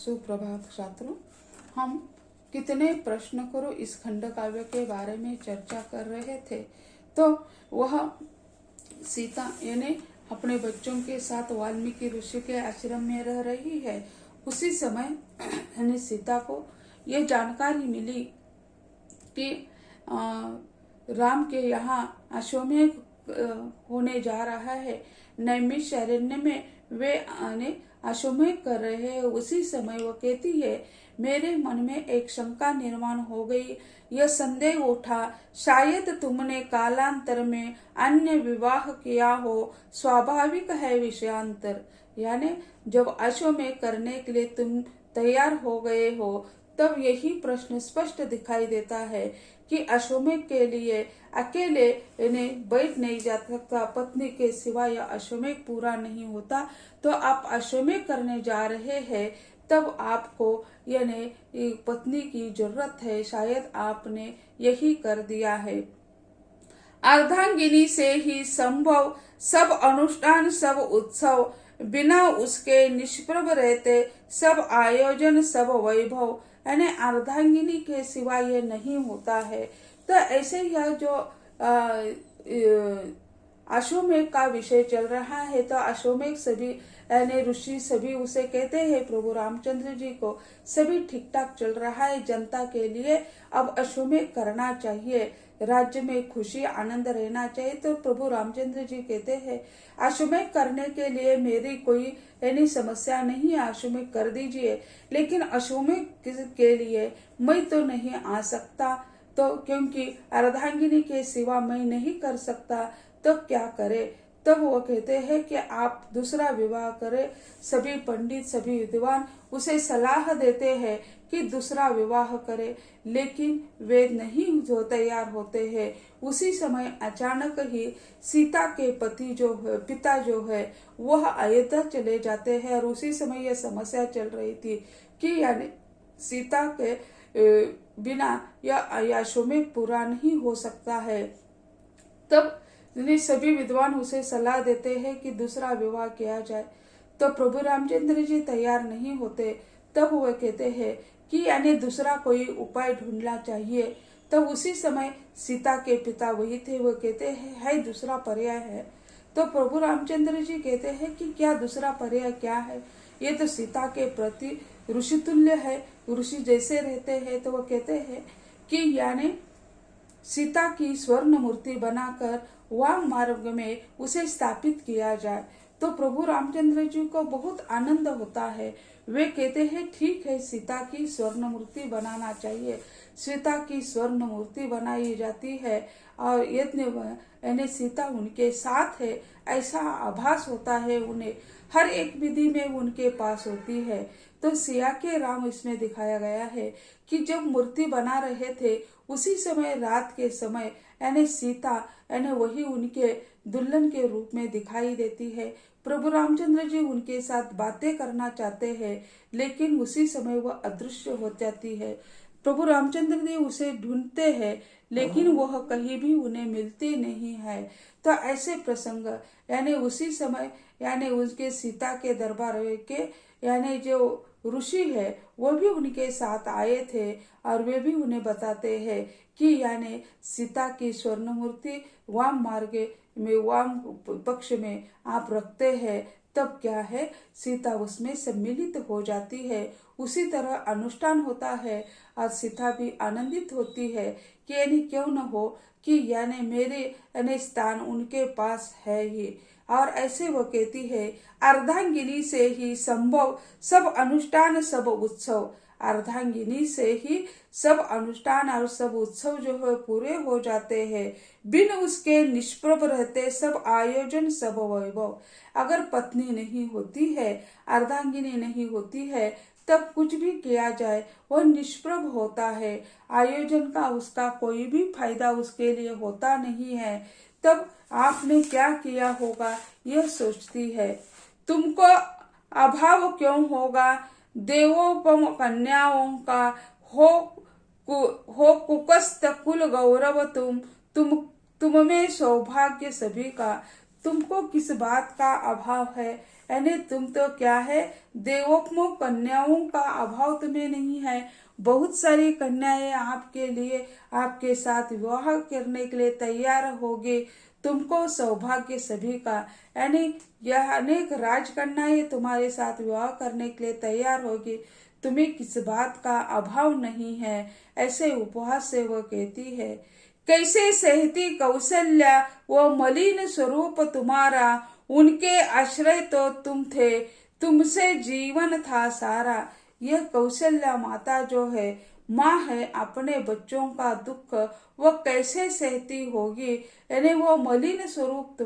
सुप्रभात छात्रों। हम कितने प्रश्न करो इस खंड काव्य के बारे में चर्चा कर रहे थे। तो वह सीता यानी अपने बच्चों के साथ वाल्मीकि ऋषि के आश्रम में रह रही है। उसी समय यानी सीता को ये जानकारी मिली कि राम के यहाँ अश्वमेध होने जा रहा है। नैमिषारण्य में वे अश्वमेध कर रहे हैं। उसी समय वो कहती है, मेरे मन में एक शंका निर्माण हो गई। यह संदेह उठा, शायद तुमने कालांतर में अन्य विवाह किया हो। स्वाभाविक है विषयांतर। यानी जब अश्वमेध करने के लिए तुम तैयार हो गए हो, तब यही प्रश्न स्पष्ट दिखाई देता है कि अश्वमेध के लिए अकेले इन्हें बैठ नहीं जा सकता। पत्नी के सिवाय यह अश्वमेध पूरा नहीं होता। तो आप अश्वमेध करने जा रहे हैं, तब आपको यानी पत्नी की जरूरत है। शायद आपने यही कर दिया है। अर्धांगिनी से ही संभव सब अनुष्ठान, सब उत्सव, बिना उसके निष्प्रभ रहते सब आयोजन, सब वैभव। यानी अर्धांगिनी के सिवा ये नहीं होता है। तो ऐसे यह जो अश्वमेध का विषय चल रहा है, तो अश्वमेध सभी यानी ऋषि सभी उसे कहते हैं, प्रभु रामचंद्र जी को सभी ठीक ठाक चल रहा है जनता के लिए, अब अश्वमेध करना चाहिए, राज्य में खुशी आनंद रहना चाहिए। तो प्रभु रामचंद्र जी कहते हैं, अश्वमेध करने के लिए मेरी कोई यानी समस्या नहीं है, अश्वमेध कर दीजिए, लेकिन अश्वमेध के लिए मैं तो नहीं आ सकता। तो क्योंकि अर्धांगिनी के सिवा मैं नहीं कर सकता, तो क्या करे। तब वो कहते हैं कि आप दूसरा विवाह करें। सभी पंडित सभी विद्वान उसे सलाह देते हैं कि दूसरा विवाह करे, लेकिन वे नहीं जो तैयार होते हैं। उसी समय अचानक ही सीता के पति जो है, पिता जो है, वह अयोध्या चले जाते हैं। और उसी समय यह समस्या चल रही थी कि यानी सीता के बिना यह अश्वमेध पूरा नहीं हो सकता है। तब सभी विद्वान उसे सलाह देते हैं कि दूसरा विवाह किया जाए। तो प्रभु रामचंद्र जी तैयार नहीं होते। तब वह कहते हैं कि यानी दूसरा कोई उपाय ढूंढना चाहिए। तब उसी समय सीता के पिता वही थे, वो कहते हैं है दूसरा पर्याय है। तो प्रभु रामचंद्र जी कहते हैं कि क्या दूसरा पर्याय क्या है। ये तो सीता के प्रति ऋषि तुल्य है, ऋषि जैसे रहते हैं। तो वो कहते हैं कि यानी सीता की स्वर्ण मूर्ति बनाकर वाम मार्ग में उसे स्थापित किया जाए। तो प्रभु रामचंद्र जी को बहुत आनंद होता है। वे कहते हैं ठीक है, सीता की स्वर्ण मूर्ति बनाना चाहिए। सीता की स्वर्ण मूर्ति बनाई जाती है और यानी सीता उनके साथ है, ऐसा आभास होता है उन्हें। हर एक विधि में उनके पास होती है। तो सिया के राम इसमें दिखाया गया है कि जब मूर्ति बना रहे थे, उसी समय रात के समय यानी सीता यानी वही उनके दुल्हन के रूप में दिखाई देती है। प्रभु रामचंद्र जी उनके साथ बातें करना चाहते हैं, लेकिन उसी समय वह अदृश्य हो जाती है। प्रभु रामचंद्र जी उसे ढूंढते हैं, लेकिन वह कहीं भी उन्हें मिलती नहीं है। तो ऐसे प्रसंग यानी उसी समय यानी उसके सीता के दरबार के यानी जो ऋषि है वो भी उनके साथ आए थे, और वे भी उन्हें बताते हैं कि यानी सीता की स्वर्ण मूर्ति वाम मार्ग में वाम पक्ष में आप रखते हैं, तब क्या है सीता उसमें सम्मिलित हो जाती है। उसी तरह अनुष्ठान होता है और सीता भी आनंदित होती है कि यानी क्यों न हो कि यानी मेरे यानी स्थान उनके पास है ही। और ऐसे वो कहती है, अर्धांगिनी से ही संभव सब अनुष्ठान सब उत्सव। अर्धांगिनी से ही सब अनुष्ठान और सब उत्सव जो है पूरे हो जाते हैं। बिन उसके निष्प्रभ रहते सब आयोजन सब वैभव। अगर पत्नी नहीं होती है, अर्धांगिनी नहीं होती है, तब कुछ भी किया जाए वह निष्प्रभ होता है। आयोजन का उसका कोई भी फायदा उसके लिए होता नहीं है। तब आपने क्या किया होगा यह सोचती है। तुमको अभाव क्यों होगा, देवोपम कन्याओं का हो कुकस्त कुल गौरव। तुम में सौभाग्य सभी का। तुमको किस बात का अभाव है, यानी तुम तो क्या है देवोपमों कन्याओं का अभाव तुम्हें नहीं है। बहुत सारी कन्याएं आपके लिए, आपके साथ विवाह करने के लिए तैयार होगी। तुमको सौभाग्य सभी का, यानी यह अनेक राजकन्याएं तुम्हारे साथ विवाह करने के लिए तैयार होगी। तुम्हें किस बात का अभाव नहीं है, ऐसे उपहास से वह कहती है। कैसे सहती कौशल्या वो मलिन स्वरूप तुम्हारा, उनके आश्रय तो तुम थे, तुमसे जीवन था सारा। यह कौशल्या माता जो है, माँ है, अपने बच्चों का दुख वह कैसे सहती होगी। यानी वो मलिन स्वरूप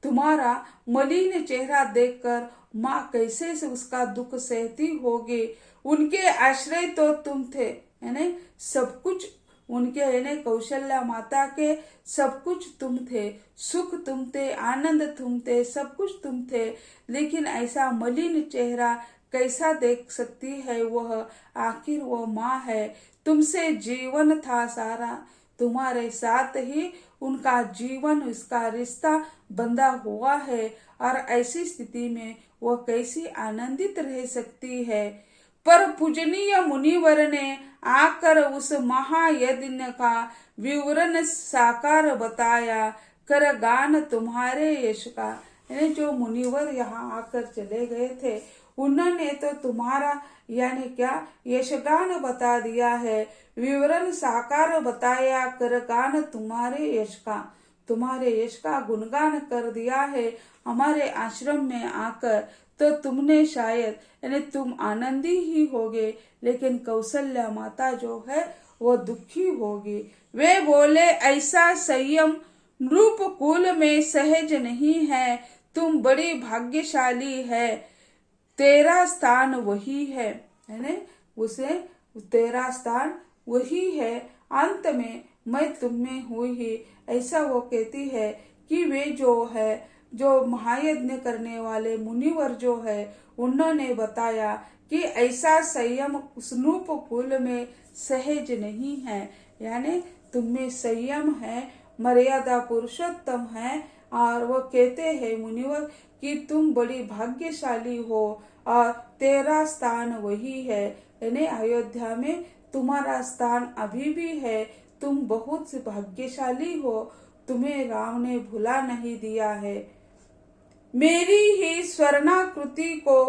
तुम्हारा मलिन चेहरा देखकर माँ कैसे से उसका दुख सहती होगी। उनके आश्रय तो तुम थे, यानी सब कुछ उनके, यानी कौशल्या माता के सब कुछ तुम थे, सुख तुम थे, आनंद तुम थे, सब कुछ तुम थे। लेकिन ऐसा मलिन चेहरा कैसा देख सकती है वह, आखिर वो माँ है। तुमसे जीवन था सारा, तुम्हारे साथ ही उनका जीवन, उसका रिश्ता बंधा हुआ है, और ऐसी स्थिति में वह कैसी आनंदित रह सकती है। पर पूजनीय मुनिवर ने आकर उस महायज्ञ का विवरण साकार बताया, कर गान तुम्हारे यश का। यानी जो मुनिवर यहाँ आकर चले गए थे, उन्होंने तो तुम्हारा यानी क्या यशगान बता दिया है, विवरण साकार बताया, कर गान तुम्हारे यश का, तुम्हारे यश का गुणगान कर दिया है हमारे आश्रम में आकर। तो तुमने शायद, यानी तुम आनंदी ही होगे, लेकिन कौशल्या माता जो है वो दुखी होगी। वे बोले, ऐसा संयम नृप कुल में सहज नहीं है, तुम बड़ी भाग्यशाली है, तेरा स्थान वही है। यानी उसे तेरा स्थान वही है, अंत में मैं तुम में हुई ही। ऐसा वो कहती है कि वे जो है, जो महायज्ञ करने वाले मुनिवर जो है, उन्होंने बताया कि ऐसा संयम स्नूप कुल में सहज नहीं है। यानी तुम में संयम है, मर्यादा पुरुषोत्तम है, और वो कहते हैं मुनिवर कि तुम बड़ी भाग्यशाली हो और तेरा स्थान वही है। यानी अयोध्या में तुम्हारा स्थान अभी भी है, तुम बहुत भाग्यशाली हो, तुम्हें राम ने भुला नहीं दिया है। मेरी ही स्वर्णाकृति को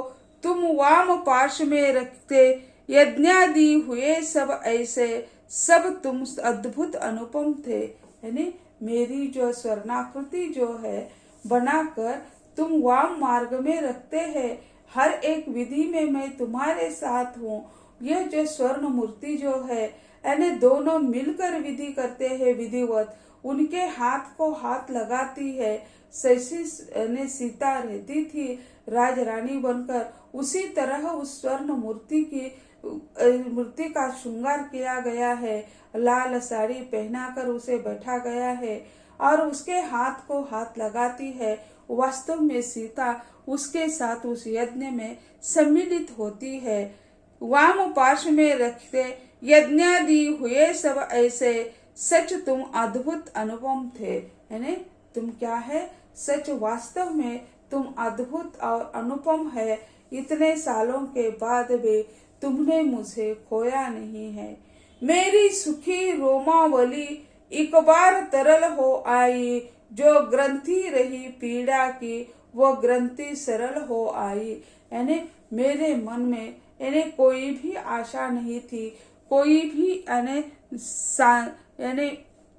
तुम वाम पार्श्व में रखते, यज्ञादि हुए सब ऐसे, सब तुम अद्भुत अनुपम थे। यानी मेरी जो स्वर्णाकृति जो है बनाकर तुम वाम मार्ग में रखते हैं, हर एक विधि में मैं तुम्हारे साथ हूँ। यह जो स्वर्ण मूर्ति जो है, यानी दोनों मिलकर विधि करते हैं विधिवत, उनके हाथ को हाथ लगाती है। शशि ने सीता रहती थी राजरानी बनकर, उसी तरह उस स्वर्ण मूर्ति का श्रृंगार किया गया है, लाल साड़ी पहनाकर उसे बैठा गया है और उसके हाथ को हाथ लगाती है। वास्तव में सीता उसके साथ उस यज्ञ में सम्मिलित होती है। वाम पार्श्व में रखते यज्ञादि हुए सब ऐसे, सच तुम अद्भुत अनुपम थे। यानी तुम क्या है, सच वास्तव में तुम अद्भुत और अनुपम है। इतने सालों के बाद भी तुमने मुझे खोया नहीं है। मेरी सुखी रोमावली एक बार तरल हो आई, जो ग्रंथि रही पीड़ा की वो ग्रंथि सरल हो आई। यानी मेरे मन में यानी कोई भी आशा नहीं थी, कोई भी यानी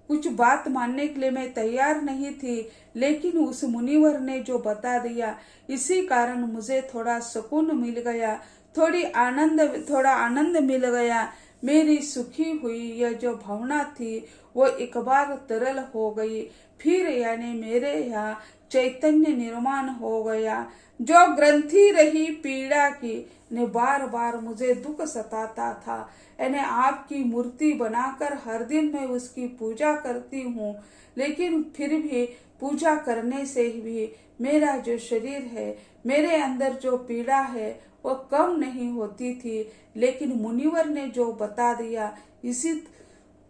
कुछ बात मानने के लिए मैं तैयार नहीं थी, लेकिन उस मुनिवर ने जो बता दिया, इसी कारण मुझे थोड़ा सुकून मिल गया, थोड़ा आनंद मिल गया। मेरी सुखी हुई यह जो भावना थी वो एक बार तरल हो गई, फिर यानी मेरे यहाँ चैतन्य निर्माण हो गया। जो ग्रंथि रही पीड़ा की, ने बार बार मुझे दुख सताता था, यानी आपकी मूर्ति बनाकर हर दिन मैं उसकी पूजा करती हूँ, लेकिन फिर भी पूजा करने से भी मेरा जो शरीर है, मेरे अंदर जो पीड़ा है वो कम नहीं होती थी। लेकिन मुनिवर ने जो बता दिया,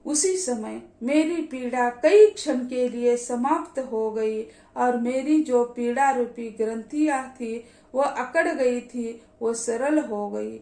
उसी समय मेरी पीड़ा कई क्षण के लिए समाप्त हो गई और मेरी जो पीड़ा रूपी ग्रंथियां थी वह अकड़ गई थी, वो सरल हो गई।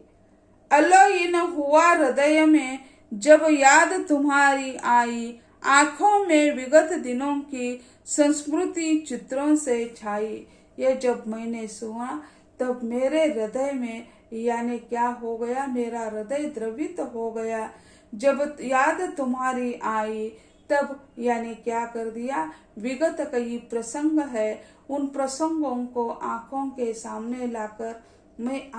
अलोइन हुआ हृदय में जब याद तुम्हारी आई, आंखों में विगत दिनों की संस्मृति चित्रों से छाई। ये जब मैंने सुना तब मेरे हृदय में यानी क्या हो गया, मेरा हृदय द्रवित हो गया। जब याद तुम्हारी आई तब यानी क्या कर दिया, विगत कई प्रसंग है, उन प्रसंगों को आंखों के सामने लाकर मैं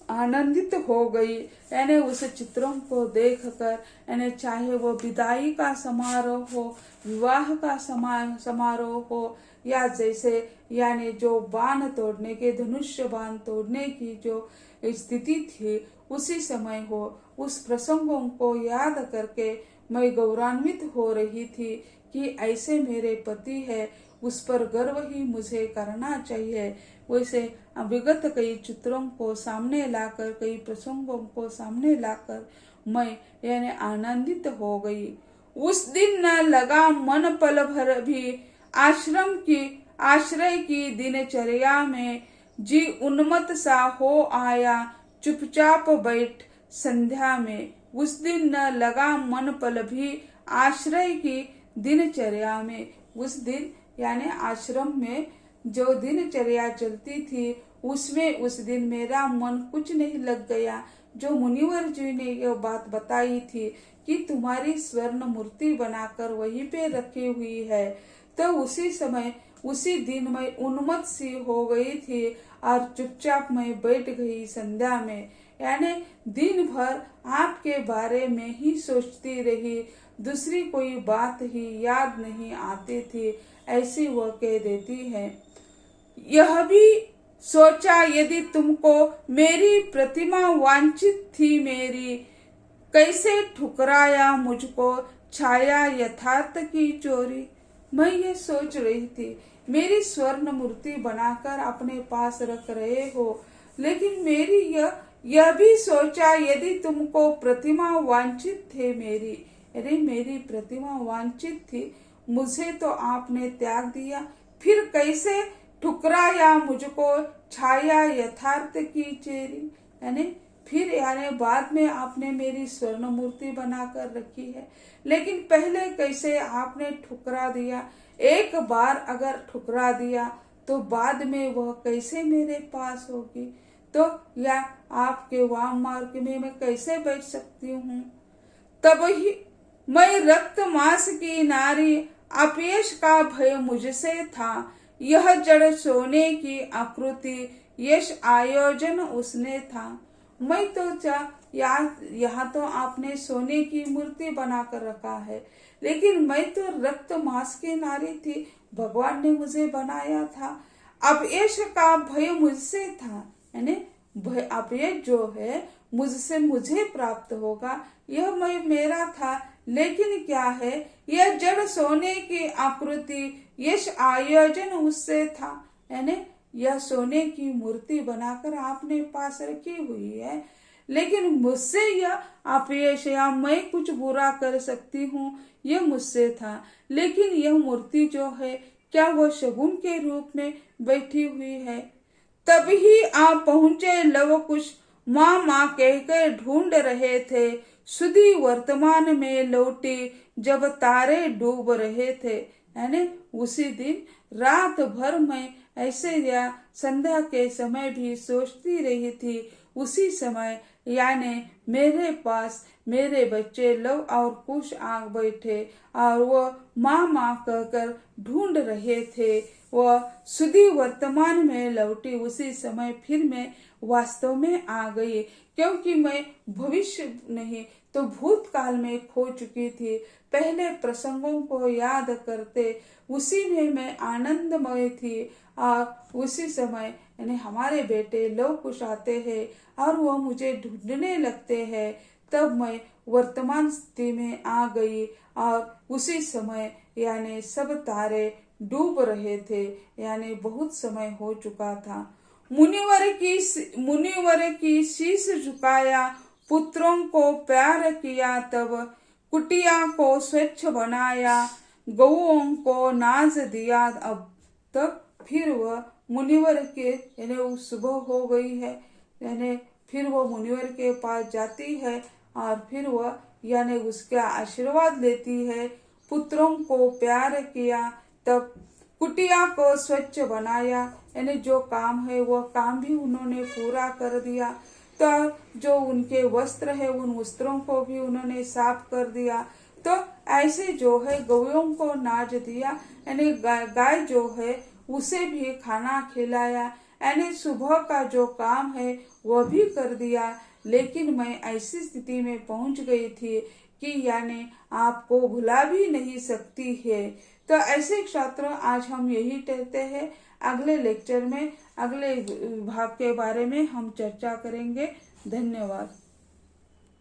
आनंदित हो गई। यानी उस चित्रों को देखकर, यानी चाहे वो विदाई का समारोह हो, विवाह का समारोह हो, या जैसे यानी जो बाण तोड़ने के, धनुष्य बाण तोड़ने की जो स्थिति थी उसी समय हो, उस प्रसंगों को याद करके मैं गौरवान्वित हो रही थी कि ऐसे मेरे पति है, उस पर गर्व ही मुझे करना चाहिए। वैसे विगत कई चित्रों को सामने लाकर, कई प्रसंगों को सामने लाकर मैं यानी आनंदित हो गई। उस दिन न लगा मन पल भर भी आश्रय की दिनचर्या में, जी उन्मत्त सा हो आया चुपचाप बैठ संध्या में। उस दिन न लगा मन पल भी आश्रय की दिनचर्या में। उस दिन यानी आश्रम में जो दिनचर्या चलती थी उसमें उस दिन मेरा मन कुछ नहीं लग गया। जो मुनिवर जी ने यह बात बताई थी कि तुम्हारी स्वर्ण मूर्ति बनाकर वहीं पे रखी हुई है, तो उसी समय उसी दिन मैं उन्मत्त सी हो गई थी और चुपचाप मैं बैठ गई संध्या में। यानी दिन भर आपके बारे में ही सोचती रही, दूसरी कोई बात ही याद नहीं आती थी, ऐसी वह कह देती है। यह भी सोचा यदि तुमको मेरी प्रतिमा वांछित थी मेरी, कैसे ठुकराया मुझको छाया यथार्थ की चोरी। मैं ये सोच रही थी, मेरी स्वर्ण मूर्ति बनाकर अपने पास रख रहे हो, लेकिन मेरी यह भी सोचा यदि तुमको प्रतिमा वांछित थे मेरी, अरे मेरी प्रतिमा वांछित थी, मुझे तो आपने त्याग दिया, फिर कैसे ठुकराया मुझको छाया यथार्थ की चेरी। यानी फिर यानी बाद में आपने मेरी स्वर्ण मूर्ति बनाकर रखी है, लेकिन पहले कैसे आपने ठुकरा दिया। एक बार अगर ठुकरा दिया तो बाद में वह कैसे मेरे पास होगी, तो या आपके वाम मार्ग में मैं कैसे बैठ सकती हूँ। तब ही मैं रक्त मांस की नारी, अपयश का भय मुझसे था, यह जड़ सोने की आकृति, यश आयोजन उसने था। मैं तो यहाँ तो आपने सोने की मूर्ति बनाकर रखा है, लेकिन मैं तो रक्त मांस की नारी थी, भगवान ने मुझे बनाया था। अपयश का भय मुझसे था, यानी अपयश जो है मुझसे मुझे प्राप्त होगा, यह मैं मेरा था। लेकिन क्या है, यह जड़ सोने की आकृति, यश आयोजन उससे था। यानी यह सोने की मूर्ति बनाकर आपने पास रखी हुई है, लेकिन मुझसे यह अपयश या मैं कुछ बुरा कर सकती हूँ यह मुझसे था। लेकिन यह मूर्ति जो है क्या वह शगुन के रूप में बैठी हुई है। तभी आप पहुंचे लव कुश, माँ माँ कहकर ढूंढ रहे थे, सुधी वर्तमान में लौटी जब तारे डूब रहे थे। यानी उसी दिन रात भर मैं ऐसे या संध्या के समय भी सोचती रही थी। उसी समय यानी मेरे पास मेरे बच्चे लव और कुश आ बैठे और वह माँ माँ कहकर ढूंढ रहे थे। वह सुधी वर्तमान में लौटी उसी समय फिर मैं वास्तव में आ गई, क्योंकि मैं भविष्य नहीं तो भूतकाल में खो चुकी थी। पहले प्रसंगों को याद करते उसी में मैं आनंदमय थी और उसी समय यानी हमारे बेटे लव कुश आते हैं और वह मुझे ढूंढने लगते हैं, तब मैं वर्तमान स्थिति में आ गई और उसी समय यानी सब तारे डूब रहे थे, यानी बहुत समय हो चुका था। मुनिवर की शीश झुकाया, पुत्रों को प्यार किया, तब कुटिया को स्वच्छ बनाया, गौओं को नाज दिया। अब तक फिर वह मुनिवर के यानी सुबह हो गई है, यानी फिर वो मुनिवर के पास जाती है और फिर वह यानी उसका आशीर्वाद लेती है। पुत्रों को प्यार किया, तब कुटिया को स्वच्छ बनाया, यानी जो काम है वो काम भी उन्होंने पूरा कर दिया। तो जो उनके वस्त्र है उन वस्त्रों को भी उन्होंने साफ कर दिया। तो ऐसे जो है गौओं को नाज दिया, यानी गाय जो है उसे भी खाना खिलाया, यानी सुबह का जो काम है वह भी कर दिया। लेकिन मैं ऐसी स्थिति में पहुंच गई थी कि यानी आपको भुला भी नहीं सकती है। तो ऐसे छात्रों आज हम यही कहते हैं। अगले लेक्चर में अगले भाग के बारे में हम चर्चा करेंगे। धन्यवाद।